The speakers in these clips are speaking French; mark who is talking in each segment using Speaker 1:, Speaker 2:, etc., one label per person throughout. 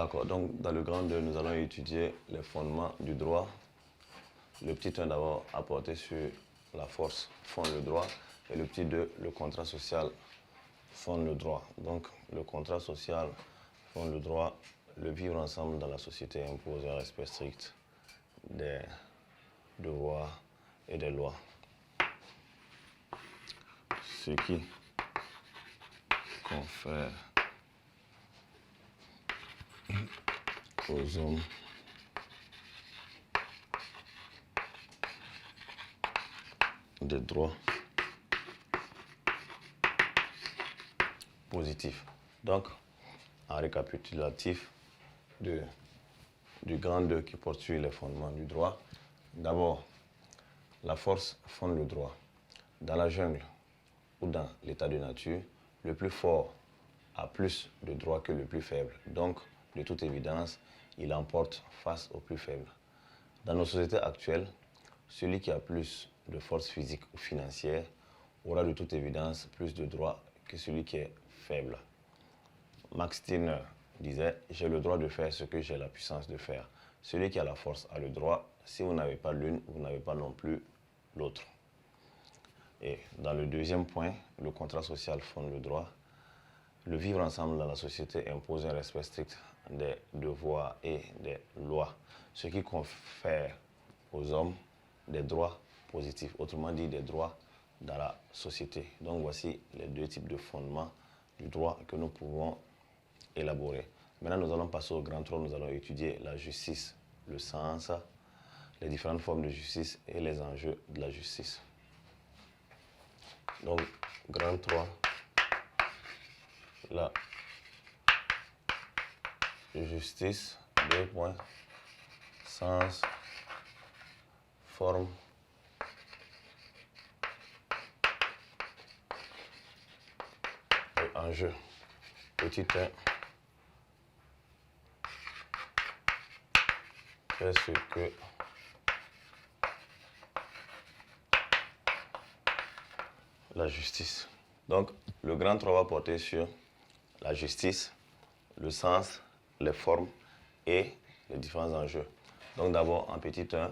Speaker 1: D'accord, donc dans le grand 2, nous allons étudier les fondements du droit. Le petit 1 d'abord a porté sur la force, fonde le droit. Et le petit 2, le contrat social, fonde le droit. Donc le contrat social fonde le droit. Le vivre ensemble dans la société impose un respect strict des devoirs et des lois. Ce qui confère aux hommes des droits positifs. Donc, en récapitulatif du grand 2 qui porte sur les fondements du droit, d'abord, la force fonde le droit. Dans la jungle ou dans l'état de nature, le plus fort a plus de droits que le plus faible. Donc, de toute évidence, il emporte face au plus faible. Dans nos sociétés actuelles, celui qui a plus de force physique ou financière aura de toute évidence plus de droits que celui qui est faible. Max Stirner disait « J'ai le droit de faire ce que j'ai la puissance de faire ». Celui qui a la force a le droit. Si vous n'avez pas l'une, vous n'avez pas non plus l'autre. Et dans le deuxième point, le contrat social fonde le droit. Le vivre ensemble dans la société impose un respect strict des devoirs et des lois, ce qui confère aux hommes des droits positifs, autrement dit des droits dans la société. Donc voici les deux types de fondements du droit que nous pouvons élaborer. Maintenant, nous allons passer au grand 3, nous allons étudier la justice, le sens, les différentes formes de justice et les enjeux de la justice. Donc, grand 3, la justice, 2 points, sens, forme, et enjeu. Petit 1, qu'est-ce que la justice? Donc, le grand 3 va porter sur la justice, le sens, les formes et les différents enjeux. Donc d'abord, en petit 1,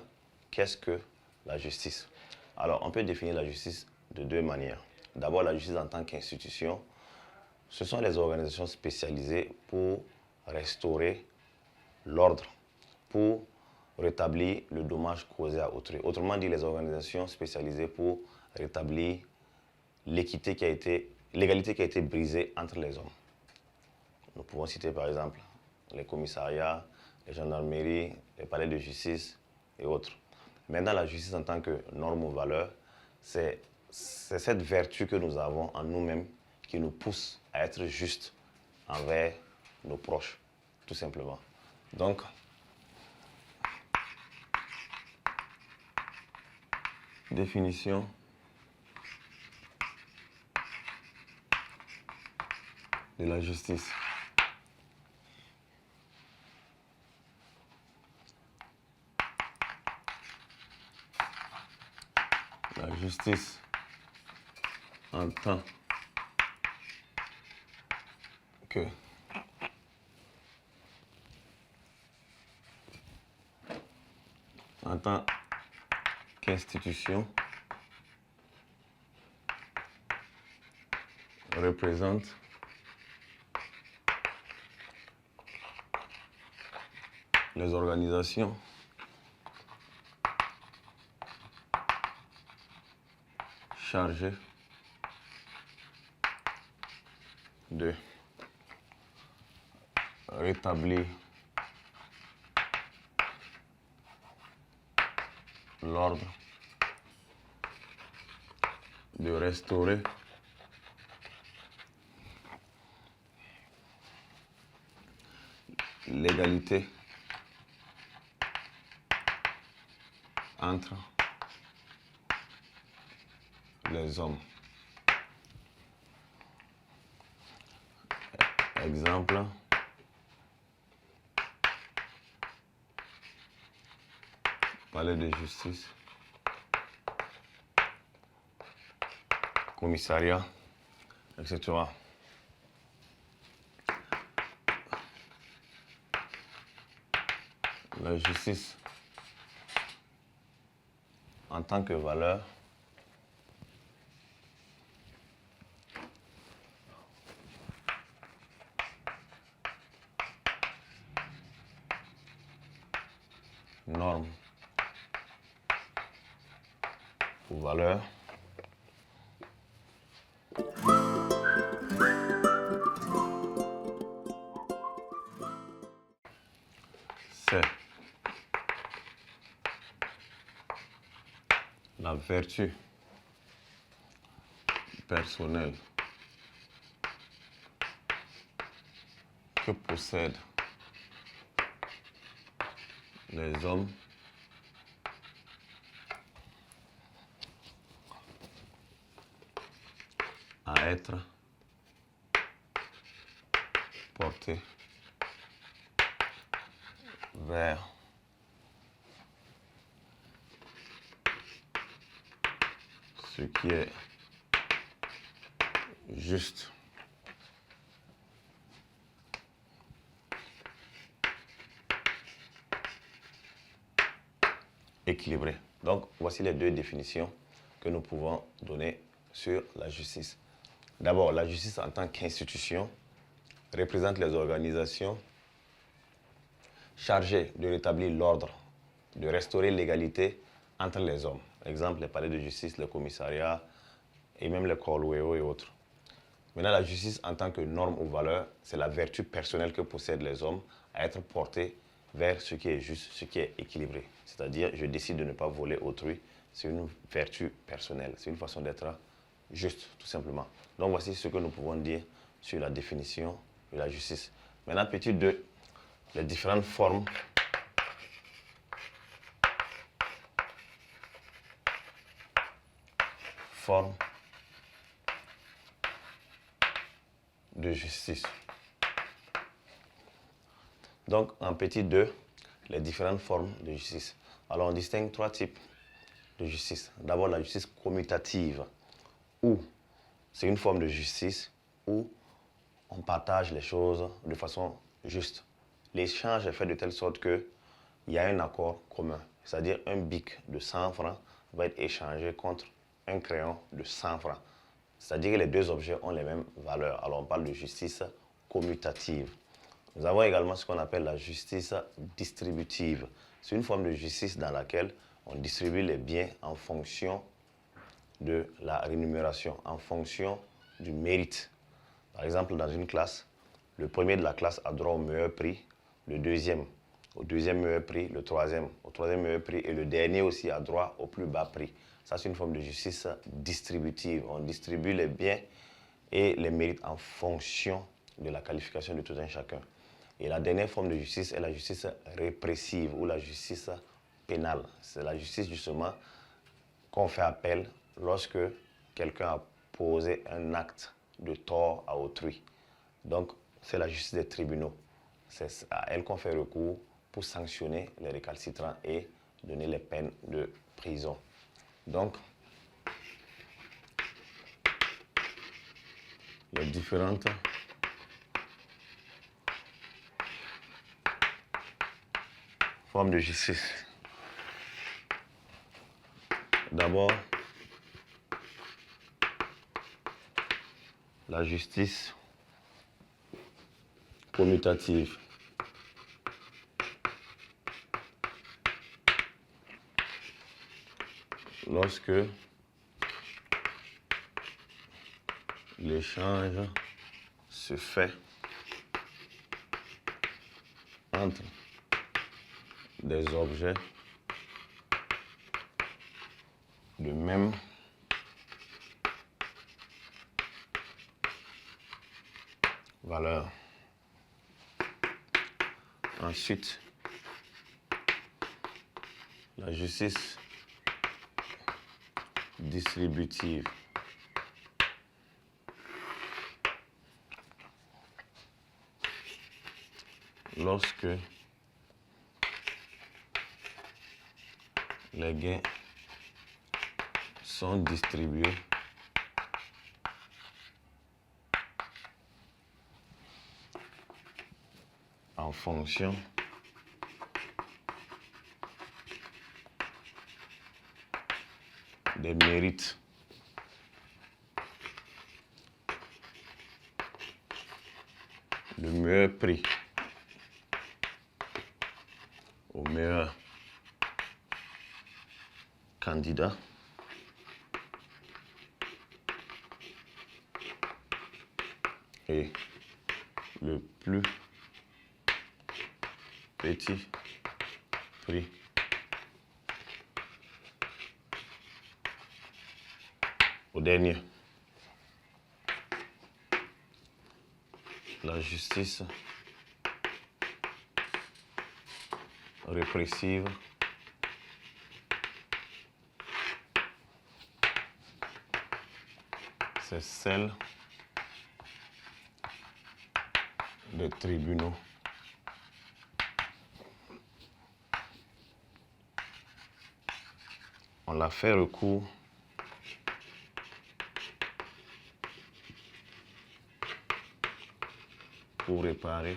Speaker 1: qu'est-ce que la justice? Alors, on peut définir la justice de deux manières. D'abord, la justice en tant qu'institution, ce sont les organisations spécialisées pour restaurer l'ordre, pour rétablir le dommage causé à autrui. Autrement dit, les organisations spécialisées pour rétablir l'égalité qui a été brisée entre les hommes. Nous pouvons citer par exemple les commissariats, les gendarmeries, les palais de justice et autres. Maintenant, la justice en tant que norme ou valeur, c'est cette vertu que nous avons en nous-mêmes qui nous pousse à être justes envers nos proches, tout simplement. Donc, définition de la justice. La justice en tant que qu'institution représente les organisations chargées de rétablir l'ordre, de restaurer l'égalité entre les hommes. Exemple, palais de justice, commissariat, etc. La justice en tant que valeur norme ou valeur c'est la vertu personnelle que possèdent les hommes à être portés vers ce qui est juste. Équilibré. Donc, voici les deux définitions que nous pouvons donner sur la justice. D'abord, la justice en tant qu'institution représente les organisations chargées de rétablir l'ordre, de restaurer l'égalité entre les hommes. Exemple, les palais de justice, les commissariats et même les Corweo et autres. Maintenant, la justice en tant que norme ou valeur, c'est la vertu personnelle que possèdent les hommes à être portés vers ce qui est juste, ce qui est équilibré. C'est-à-dire, je décide de ne pas voler autrui. C'est une vertu personnelle. C'est une façon d'être juste, tout simplement. Donc, voici ce que nous pouvons dire sur la définition de la justice. Maintenant, petit 2, les différentes formes de justice. Donc, en petit 2, les différentes formes de justice. Alors, on distingue 3 types de justice. D'abord, la justice commutative, où c'est une forme de justice où on partage les choses de façon juste. L'échange est fait de telle sorte qu'il y a un accord commun. C'est-à-dire, un bic de 100 francs va être échangé contre un crayon de 100 francs. C'est-à-dire que les deux objets ont les mêmes valeurs. Alors, on parle de justice commutative. Nous avons également ce qu'on appelle la justice distributive. C'est une forme de justice dans laquelle on distribue les biens en fonction de la rémunération, en fonction du mérite. Par exemple, dans une classe, le premier de la classe a droit au meilleur prix, le deuxième au deuxième meilleur prix, le troisième au troisième meilleur prix et le dernier aussi a droit au plus bas prix. Ça, c'est une forme de justice distributive. On distribue les biens et les mérites en fonction de la qualification de tout un chacun. Et la dernière forme de justice est la justice répressive ou la justice pénale. C'est la justice justement qu'on fait appel lorsque quelqu'un a posé un acte de tort à autrui. Donc, c'est la justice des tribunaux. C'est à elle qu'on fait recours pour sanctionner les récalcitrants et donner les peines de prison. Donc, les différentes formes de justice. D'abord, la justice commutative. Lorsque l'échange se fait entre des objets de même valeur. Ensuite, la justice distributive. Lorsque les gains sont distribués en fonction les mérites le meilleur prix au meilleur candidat et le plus petit prix au dernier. La justice répressive c'est celle des tribunaux on a fait recours pour réparer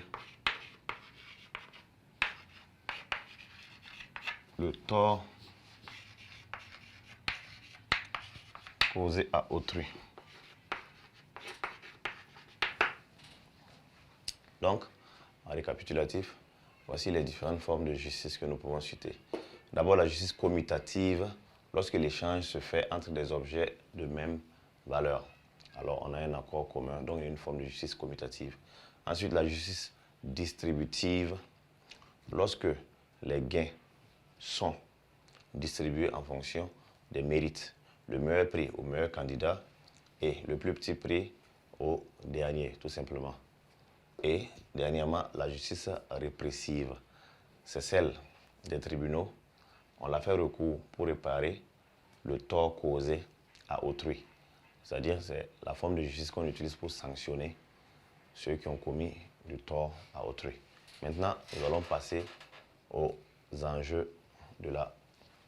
Speaker 1: le tort causé à autrui. Donc, en récapitulatif, voici les différentes formes de justice que nous pouvons citer. D'abord, la justice commutative, lorsque l'échange se fait entre des objets de même valeur. Alors, on a un accord commun, donc il y a une forme de justice commutative. Ensuite, la justice distributive, lorsque les gains sont distribués en fonction des mérites. Le meilleur prix au meilleur candidat et le plus petit prix au dernier, tout simplement. Et dernièrement, la justice répressive, c'est celle des tribunaux. On a fait recours pour réparer le tort causé à autrui. C'est-à-dire, c'est la forme de justice qu'on utilise pour sanctionner ceux qui ont commis du tort à autrui. Maintenant, nous allons passer aux enjeux de la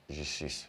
Speaker 1: justice.